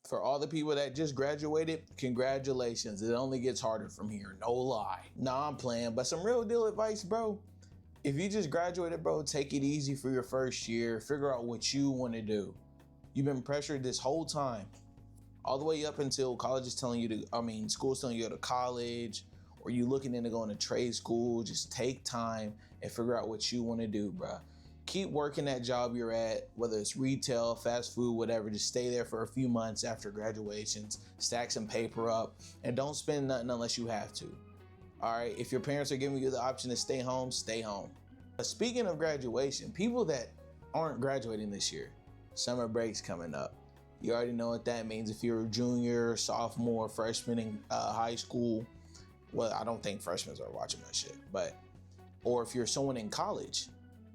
For all the people that just graduated, congratulations. It only gets harder from here, no lie. Nah, I'm playing, but some real deal advice, bro. If you just graduated, bro, take it easy for your first year. Figure out what you want to do. You've been pressured this whole time, all the way up until college is telling you to, school's telling you to go to college, or you looking into going to trade school. Just take time and figure out what you want to do, bro. Keep working that job you're at, whether it's retail, fast food, whatever. Just stay there for a few months after graduations, stack some paper up, and don't spend nothing unless you have to. All right, if your parents are giving you the option to stay home, stay home. But speaking of graduation, people that aren't graduating this year, summer break's coming up. You already know what that means. If you're a junior, sophomore, freshman in high school, well, I don't think freshmen are watching that shit, or if you're someone in college,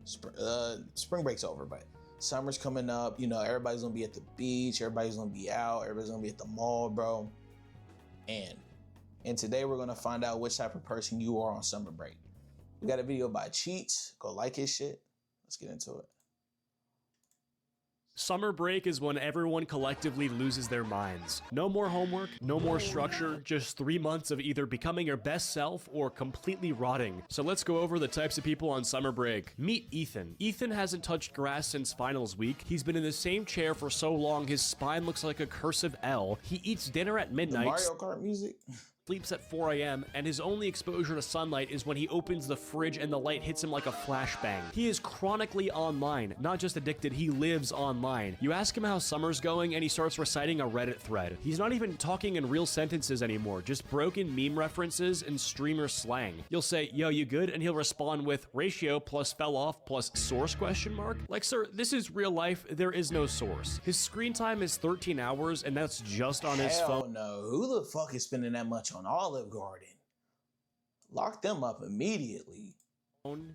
spring break's over, but summer's coming up. You know, everybody's gonna be at the beach, everybody's gonna be out, everybody's gonna be at the mall, bro. And today we're gonna find out which type of person you are on summer break. We got a video by Cheats. Go like his shit. Let's get into it. Summer break is when everyone collectively loses their minds. No more homework, no more structure, just 3 months of either becoming your best self or completely rotting. So let's go over the types of people on summer break. Meet Ethan. Ethan hasn't touched grass since finals week. He's been in the same chair for so long his spine looks like a cursive L. He eats dinner at midnight. The Mario Kart music? Sleeps at 4 a.m. and his only exposure to sunlight is when he opens the fridge and the light hits him like a flashbang. He is chronically online, not just addicted, he lives online. You ask him how summer's going and he starts reciting a Reddit thread. He's not even talking in real sentences anymore, just broken meme references and streamer slang. You'll say, yo, you good? And he'll respond with ratio plus fell off plus source question mark. Like, sir, this is real life, there is no source. His screen time is 13 hours and that's just on his phone. Hell no, who the fuck is spending that much on Olive Garden? Lock them up immediately.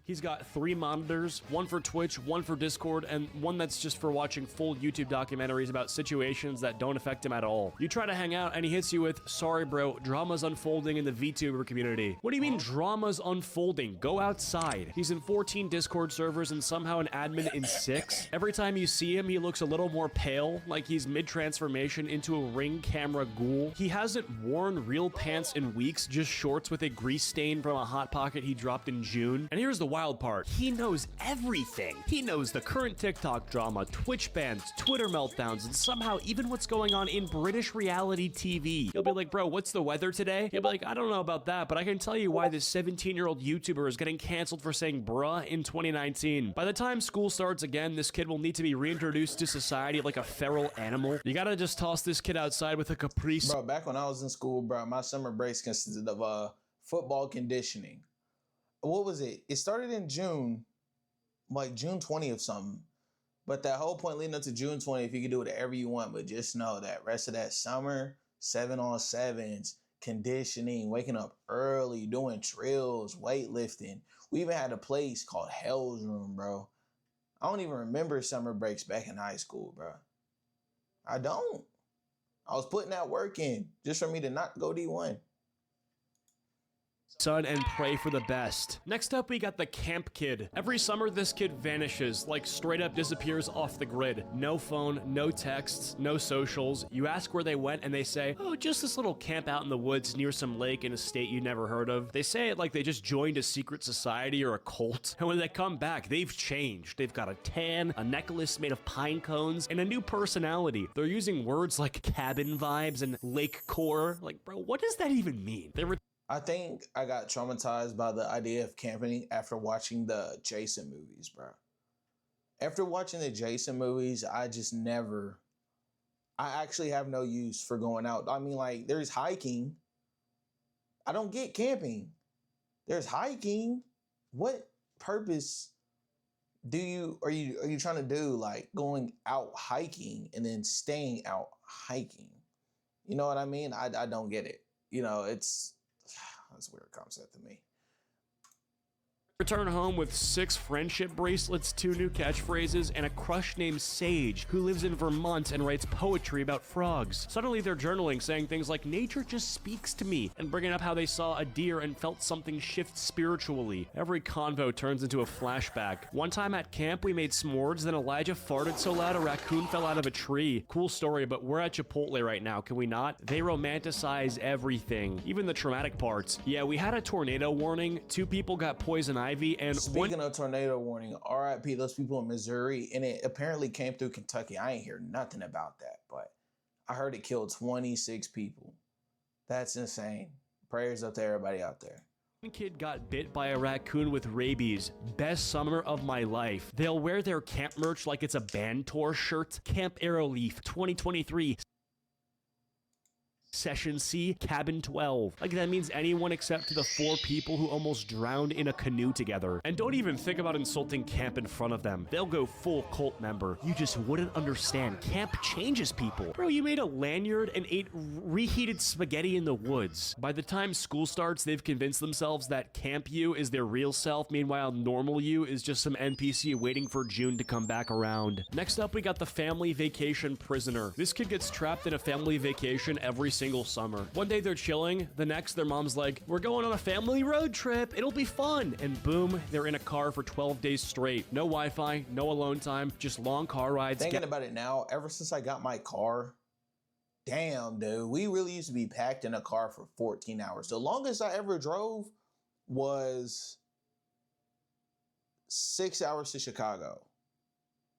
He's got 3 monitors, one for Twitch, one for Discord, and one that's just for watching full YouTube documentaries about situations that don't affect him at all. You try to hang out and he hits you with, sorry bro, drama's unfolding in the VTuber community. What do you mean drama's unfolding? Go outside. He's in 14 Discord servers and somehow an admin in 6. Every time you see him, he looks a little more pale, like he's mid-transformation into a Ring camera ghoul. He hasn't worn real pants in weeks, just shorts with a grease stain from a Hot Pocket he dropped in June. And here's the wild part. He knows everything. He knows the current TikTok drama, Twitch bans, Twitter meltdowns, and somehow even what's going on in British reality TV. He'll be like, bro, what's the weather today? He'll be like, I don't know about that, but I can tell you why this 17-year-old YouTuber is getting canceled for saying bruh in 2019. By the time school starts again, this kid will need to be reintroduced to society like a feral animal. You gotta just toss this kid outside with a caprice. Bro, back when I was in school, bro, my summer breaks consisted of football conditioning. What was it? It started in June, like June 20th something. But that whole point leading up to June 20th, you can do whatever you want, but just know that rest of that summer, 7-on-7s, conditioning, waking up early, doing drills, weightlifting. We even had a place called Hell's Room, bro. I don't even remember summer breaks back in high school, bro. I don't. I was putting that work in just for me to not go D1. Son, and pray for the best. Next up, we got the camp kid. Every summer, this kid vanishes, like straight up disappears off the grid. No phone, no texts, no socials. You ask where they went and they say, oh, just this little camp out in the woods near some lake in a state you never heard of. They say it like they just joined a secret society or a cult. And when they come back, they've changed. They've got a tan, a necklace made of pine cones, and a new personality. They're using words like cabin vibes and lake core. Like, bro, what does that even mean? I think I got traumatized by the idea of camping after watching the Jason movies, bro. After watching the Jason movies, I actually have no use for going out. I mean, like, there's hiking. I don't get camping. There's hiking. What purpose are you trying to do? Like going out hiking and then staying out hiking. You know what I mean? I don't get it. You know, that's a weird concept to me. Return home with 6 friendship bracelets, 2 new catchphrases, and a crush named Sage, who lives in Vermont and writes poetry about frogs. Suddenly they're journaling, saying things like, "Nature just speaks to me," and bringing up how they saw a deer and felt something shift spiritually. Every convo turns into a flashback. One time at camp, we made s'mores, then Elijah farted so loud a raccoon fell out of a tree. Cool story, but we're at Chipotle right now, can we not? They romanticize everything, even the traumatic parts. Yeah, we had a tornado warning, 2 people got poison ivy, and speaking of tornado warning, RIP those people in Missouri, and it apparently came through Kentucky. I ain't hear nothing about that, but I heard it killed 26 people. That's insane. Prayers up to everybody out there. One kid got bit by a raccoon with rabies. Best summer of my life. They'll wear their camp merch like it's a band tour shirt. Camp Arrowleaf 2023. Session C, Cabin 12. Like that means anyone except the 4 people who almost drowned in a canoe together. And don't even think about insulting camp in front of them. They'll go full cult member. You just wouldn't understand. Camp changes people. Bro, you made a lanyard and ate reheated spaghetti in the woods. By the time school starts, they've convinced themselves that camp you is their real self. Meanwhile, normal you is just some NPC waiting for June to come back around. Next up, we got the family vacation prisoner. This kid gets trapped in a family vacation every single summer. One day they're chilling, the next their mom's like, "We're going on a family road trip, it'll be fun," and boom, they're in a car for 12 days straight. No Wi-Fi, no alone time, just long car rides. Thinking about it now, ever since I got my car, damn dude, we really used to be packed in a car for 14 hours. The longest I ever drove was 6 hours to Chicago.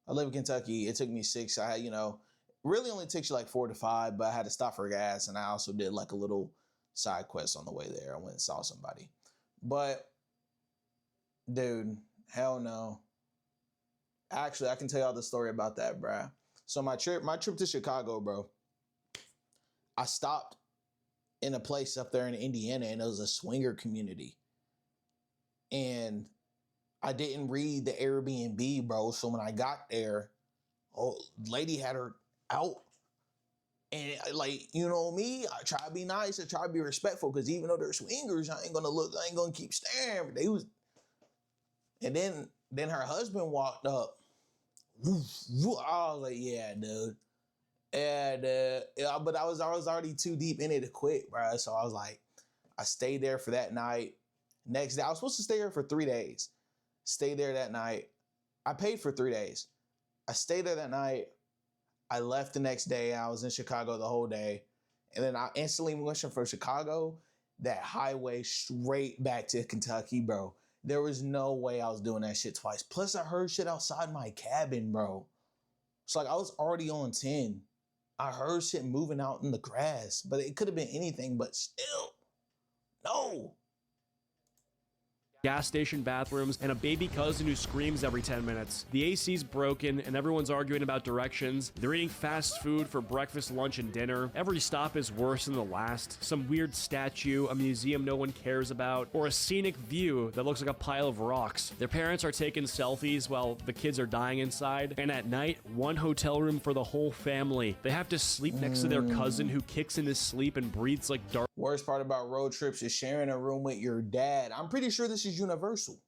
I live in Kentucky. It took me 6. I had, really only takes you like 4 to 5, but I had to stop for gas, and I also did like a little side quest on the way there. I went and saw somebody. But dude, hell no. Actually, I can tell y'all the story about that, bruh. So my trip to Chicago, bro, I stopped in a place up there in Indiana, and it was a swinger community. And I didn't read the Airbnb, bro. So when I got there, lady had her out, and like, me, I try to be nice, I try to be respectful, because even though they're swingers, I ain't gonna keep staring. But and then her husband walked up. I was like, yeah, dude. And but I was already too deep in it to quit, bro. So I was like, I stayed there for that night. Next day, I was supposed to stay there for 3 days. Stayed there that night. I paid for 3 days. I stayed there that night. I left the next day. I was in Chicago the whole day. And then I instantly went from Chicago, that highway straight back to Kentucky, bro. There was no way I was doing that shit twice. Plus, I heard shit outside my cabin, bro. It's like I was already on 10. I heard shit moving out in the grass, but it could have been anything, but still, no. Gas station bathrooms, and a baby cousin who screams every 10 minutes. The AC's broken, and everyone's arguing about directions. They're eating fast food for breakfast, lunch, and dinner. Every stop is worse than the last. Some weird statue, a museum no one cares about, or a scenic view that looks like a pile of rocks. Their parents are taking selfies while the kids are dying inside. And at night, one hotel room for the whole family. They have to sleep next to their cousin who kicks in his sleep and breathes like dark. Worst part about road trips is sharing a room with your dad. I'm pretty sure this is universal.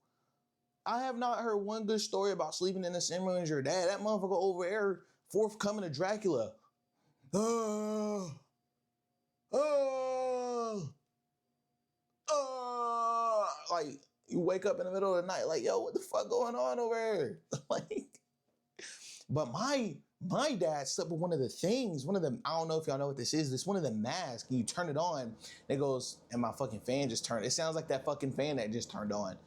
I have not heard one good story about sleeping in the same room as your dad. That motherfucker over there, forthcoming to Dracula. Like, you wake up in the middle of the night, like, yo, what the fuck going on over here? Like, but my dad slept with one of the things, I don't know if y'all know what this is. This one of the masks, and you turn it on, and it goes, and my fucking fan just turned. It sounds like that fucking fan that just turned on.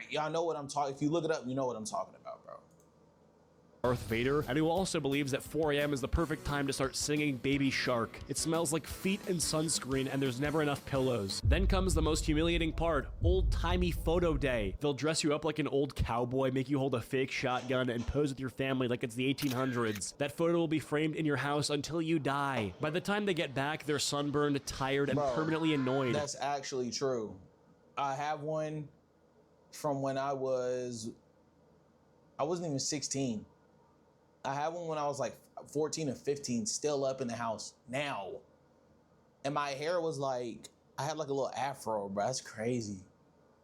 Y'all know what I'm talking. If you look it up, you know what I'm talking about, bro. Darth Vader, and who also believes that 4 a.m. is the perfect time to start singing Baby Shark. It smells like feet and sunscreen, and there's never enough pillows. Then comes the most humiliating part, old-timey photo day. They'll dress you up like an old cowboy, make you hold a fake shotgun, and pose with your family like it's the 1800s. That photo will be framed in your house until you die. By the time they get back, they're sunburned, tired, and permanently annoyed. That's actually true. I have one from when I wasn't even 16. I had one when I was like 14 or 15, still up in the house now. And my hair was like I had like a little afro, bro. That's crazy.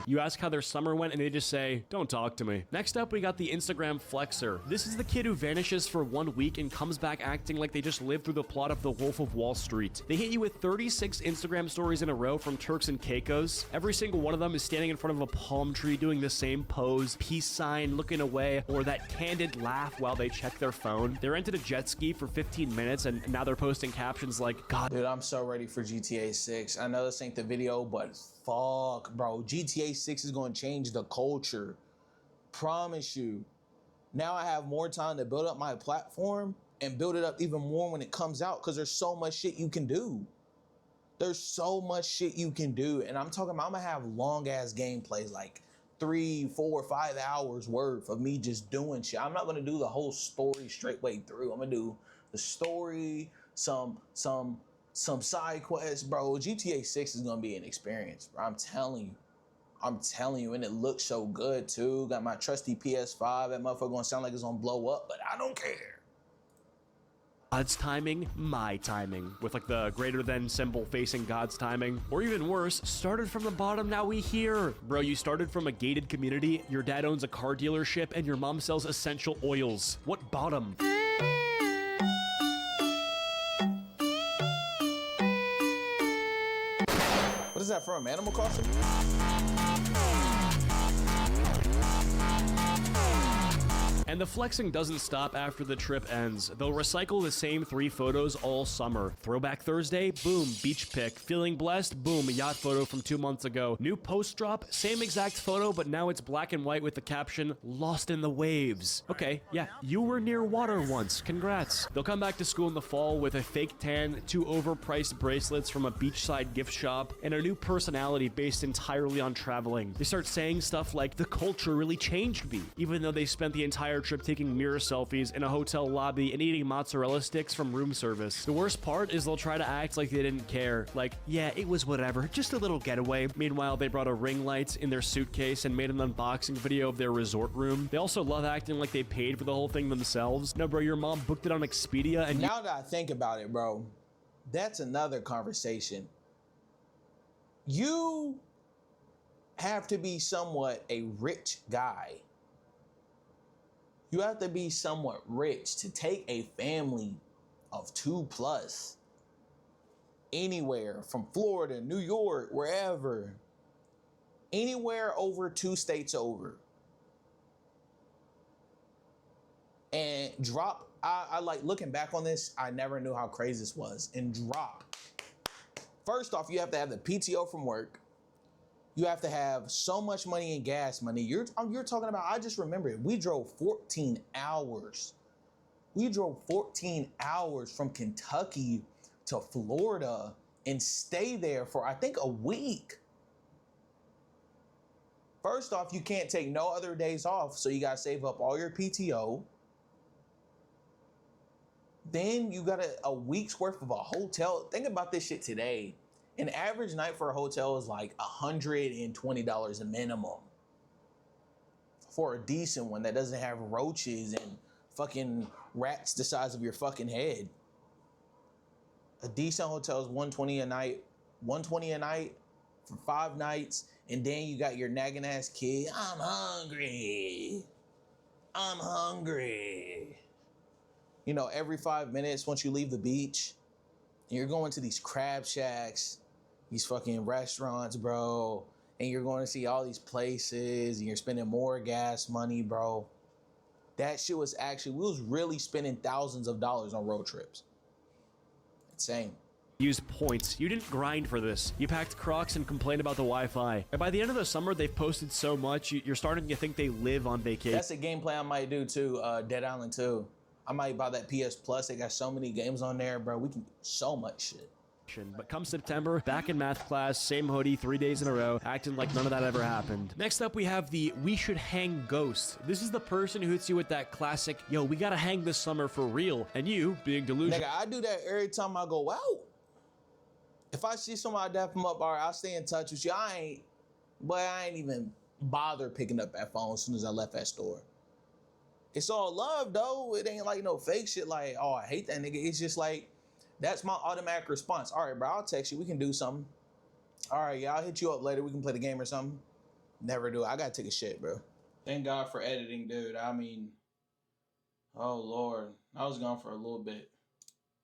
You ask how their summer went and they just say, don't talk to me. Next up, we got the Instagram flexer. This is the kid who vanishes for 1 week and comes back acting like they just lived through the plot of The Wolf of Wall Street. They hit you with 36 Instagram stories in a row from Turks and Caicos. Every single one of them is standing in front of a palm tree doing the same pose, peace sign, looking away, or that candid laugh while they check their phone. They rented a jet ski for 15 minutes and now they're posting captions like, God. Dude, I'm so ready for GTA 6. I know this ain't the video, but fuck, bro. GTA 6 is going to change the culture. Promise you. Now I have more time to build up my platform and build it up even more when it comes out because there's so much shit you can do. There's so much shit you can do. And I'm talking about I'm going to have long-ass gameplays, like 3, 4, 5 hours worth of me just doing shit. I'm not going to do the whole story straight way through. I'm going to do the story, some side quests, bro. GTA 6 is gonna be an experience, bro. I'm telling you, and it looks so good too. Got my trusty PS5. That motherfucker gonna sound like it's gonna blow up, but I don't care. God's timing, my timing, with like the greater than symbol facing God's timing. Or even worse, started from the bottom, now we here. Bro, you started from a gated community, your dad owns a car dealership, and your mom sells essential oils. What bottom? What is that from? Animal Crossing? And the flexing doesn't stop after the trip ends. They'll recycle the same 3 photos all summer. Throwback Thursday, boom, beach pic. Feeling blessed, boom, yacht photo from 2 months ago. New post drop, same exact photo, but now it's black and white with the caption, lost in the waves. Okay, yeah, you were near water once, congrats. They'll come back to school in the fall with a fake tan, 2 overpriced bracelets from a beachside gift shop, and a new personality based entirely on traveling. They start saying stuff like, the culture really changed me, even though they spent the entire trip taking mirror selfies in a hotel lobby and eating mozzarella sticks from room service. The worst part is they'll try to act like they didn't care. Like, yeah, it was whatever, just a little getaway. Meanwhile, they brought a ring light in their suitcase and made an unboxing video of their resort room. They also love acting like they paid for the whole thing themselves. No, bro, your mom booked it on Expedia and now that I think about it, bro, that's another conversation. You have to be somewhat a rich guy. You have to be somewhat rich to take a family of 2+ anywhere from Florida, New York, wherever, anywhere over 2 states over, and drop. I like looking back on this. I never knew how crazy this was. And drop. First off, you have to have the PTO from work. You have to have so much money in gas money. You're talking about, I just remember it. We drove 14 hours. We drove 14 hours from Kentucky to Florida and stay there for, I think, a week. First off, you can't take no other days off, so you got to save up all your PTO. Then you got a week's worth of a hotel. Think about this shit today. An average night for a hotel is like $120 a minimum. For a decent one that doesn't have roaches and fucking rats the size of your fucking head. A decent hotel is $120 a night. $120 a night for 5 nights. And then you got your nagging ass kid. I'm hungry. I'm hungry. You know, every 5 minutes once you leave the beach, you're going to these crab shacks, these fucking restaurants, bro, and you're going to see all these places, and you're spending more gas money, bro. That shit was actually, we was really spending thousands of dollars on road trips. Insane. Use points. You didn't grind for this. You packed Crocs and complained about the Wi-Fi. And by the end of the summer, they've posted so much, you're starting to think they live on vacation. That's a gameplay I might do too, Dead Island 2. I might buy that PS Plus. They got so many games on there, bro. We can do so much shit. But come September, back in math class, same hoodie, 3 days in a row, acting like none of that ever happened. Next up, we have the we should hang ghost. This is the person who hits you with that classic, yo, we gotta hang this summer for real. And you, being delusional. Nigga, I do that every time I go out. If I see somebody dap them up, all right, I'll stay in touch with you. I ain't even bother picking up that phone as soon as I left that store. It's all love, though. It ain't like no fake shit like, oh, I hate that nigga. It's just like, that's my automatic response. All right, bro, I'll text you. We can do something. All right, yeah, I'll hit you up later. We can play the game or something. Never do. I gotta take a shit, bro. Thank God for editing, dude. I mean, oh Lord, I was gone for a little bit.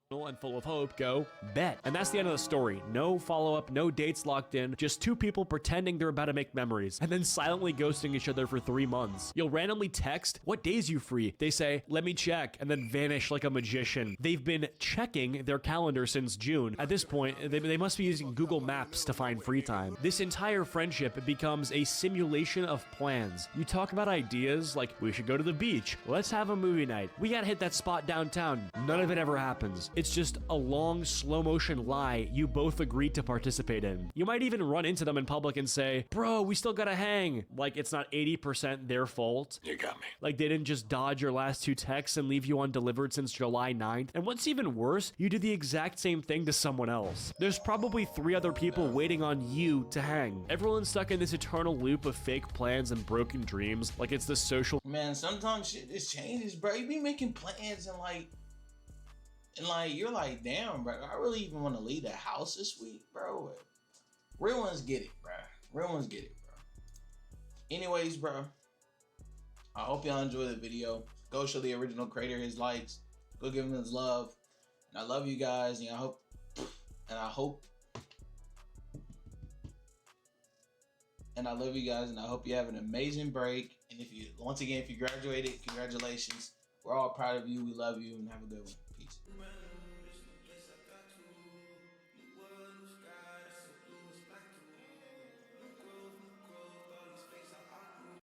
And full of hope, go bet. And that's the end of the story. No follow-up, no dates locked in, just two people pretending they're about to make memories, and then silently ghosting each other for 3 months. You'll randomly text, "What days you free?" They say, "Let me check," and then vanish like a magician. They've been checking their calendar since June. At this point, they must be using Google Maps to find free time. This entire friendship becomes a simulation of plans. You talk about ideas like, we should go to the beach, let's have a movie night, we gotta hit that spot downtown. None of it ever happens. It's just a long, slow-motion lie you both agreed to participate in. You might even run into them in public and say, "Bro, we still gotta hang." Like it's not 80% their fault. You got me. Like they didn't just dodge your last 2 texts and leave you undelivered since July 9th. And what's even worse, you do the exact same thing to someone else. There's probably 3 other people waiting on you to hang. Everyone's stuck in this eternal loop of fake plans and broken dreams, like it's the social... Man, sometimes shit just changes, bro. You be making plans and like you're like, damn, bro, I really even want to leave the house this week, bro. Real ones get it, bro. Real ones get it, bro. Anyways, bro, I hope y'all enjoy the video. Go show the original creator his likes. Go give him his love. And I love you guys. And I hope you have an amazing break. And if you graduated, congratulations. We're all proud of you. We love you, and have a good one. Peace.